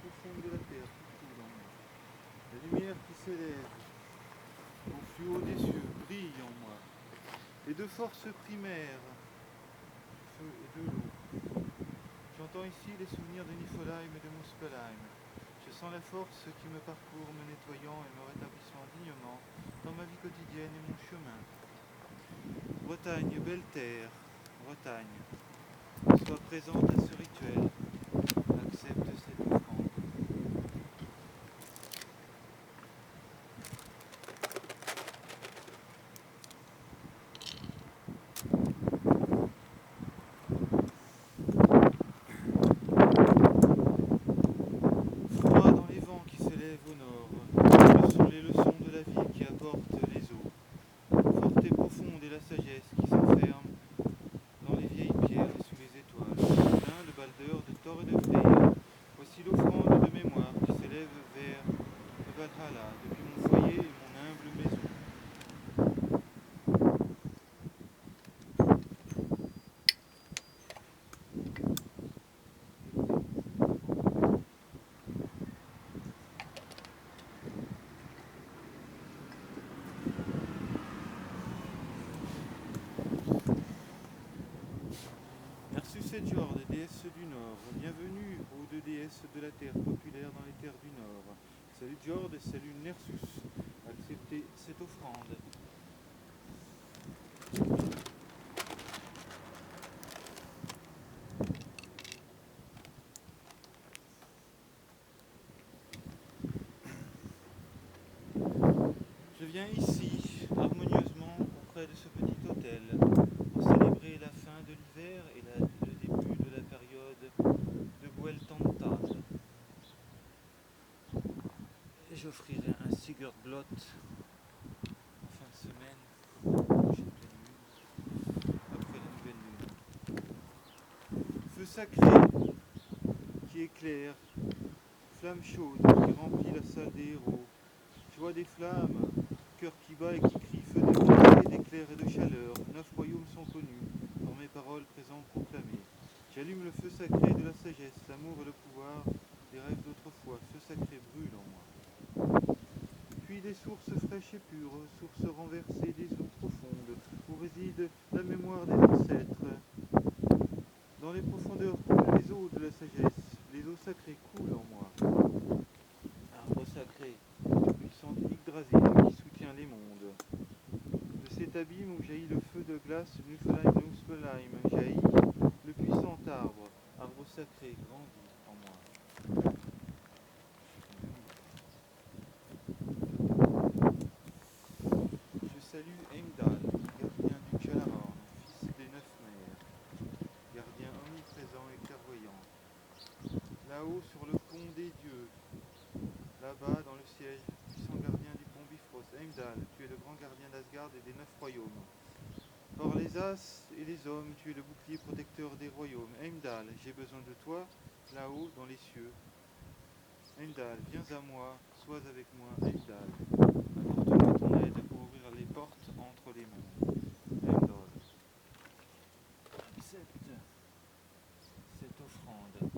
profonde de la terre qui coule en moi. La lumière qui s'élève au plus haut des cieux brille en moi. Les deux forces primaires, du feu et de l'eau. J'entends ici les souvenirs de Niflheim et de Muspelheim. Je sens la force qui me parcourt, me nettoyant et me rétablissant dignement dans ma vie quotidienne et mon chemin. Bretagne, belle terre, Bretagne, sois présente à ce rituel, accepte cette offrande. Froid dans les vents qui s'élèvent au nord, ce sont les leçons de la vie qui apportent les eaux. Forte et profonde est la sagesse qui s'enferme dans les vieilles pierres et sous les étoiles. Plein de Balder, de Thor et de Freyr. Voici l'offrande de mémoire qui s'élève vers le Valhalla, depuis mon foyer et mon humble maison. Versus et Jord, déesse du Nord, bienvenue aux deux déesses de la terre, populaires dans les terres du Nord. Salut Jord et salut Nersus, acceptez cette offrande. Je viens ici, harmonieusement, auprès de ce petit hôtel, pour célébrer la fin de l'hiver et le début de la période de Gweltantad. Et j'offrirai un Sigurdblot en fin de semaine pour la prochaine pleine lune, après la nouvelle lune. Feu sacré qui éclaire, flamme chaude qui remplit la salle des héros. Joie des flammes, cœur qui bat et qui crie, feu d'éclair, d'éclair et de chaleur. 9 royaumes sont connus, par mes paroles présentes proclamées. J'allume le feu sacré de la sagesse, l'amour et le pouvoir des rêves d'autrefois. Feu sacré brûle en moi. Puis des sources fraîches et pures, sources renversées des eaux profondes, où réside la mémoire des ancêtres. Dans les profondeurs coulent les eaux de la sagesse, les eaux sacrées coulent en moi. Arbre sacré, puissante Yggdrasil qui soutient les mondes. De cet abîme où jaillit le feu de glace, Niflheim, Muspelheim, jaillit le puissant arbre, arbre sacré, grandit en moi. Je salue Heimdall, gardien du Kjalarhorn, fils des 9 mers, gardien omniprésent et clairvoyant. Là-haut sur le pont des dieux, là-bas dans le siège, puissant gardien du pont Bifrost, Heimdall, tu es le grand gardien d'Asgard et des 9 royaumes. Par les as et les hommes, tu es le bouclier protecteur des royaumes. Heimdall, j'ai besoin de toi, là-haut dans les cieux. Heimdall, viens à moi, sois avec moi, Heimdall. Apporte-moi ton aide pour ouvrir les portes entre les mondes. Heimdall, accepte cette offrande.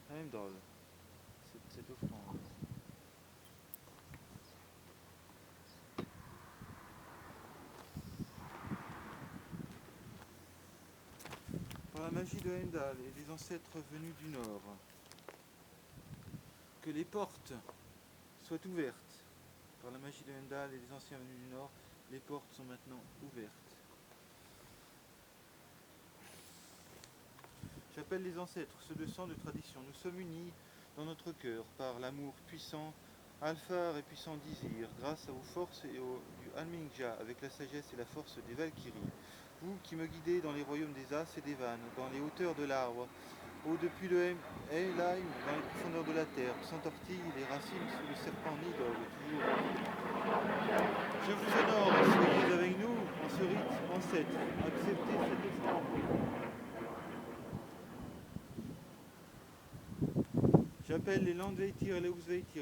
Heimdall, cette offrande. Par la magie de Heimdall et des ancêtres venus du Nord, que les portes soient ouvertes. Par la magie de Heimdall et des anciens venus du Nord, les portes sont maintenant ouvertes. J'appelle les ancêtres, ceux de sang de tradition. Nous sommes unis dans notre cœur par l'amour puissant, Alphar et puissant d'Izir, grâce à vos forces et du Almingja, avec la sagesse et la force des Valkyries. Vous qui me guidez dans les royaumes des As et des Vannes, dans les hauteurs de l'arbre, haut depuis le Helheim, dans les profondeurs de la terre, sans tortille, les racines sous le serpent Nidog, toujours. Je vous honore, soyez avec nous en ce rite ancêtre. Acceptez cette offrande. J'appelle les Landveitir et les Usveitir,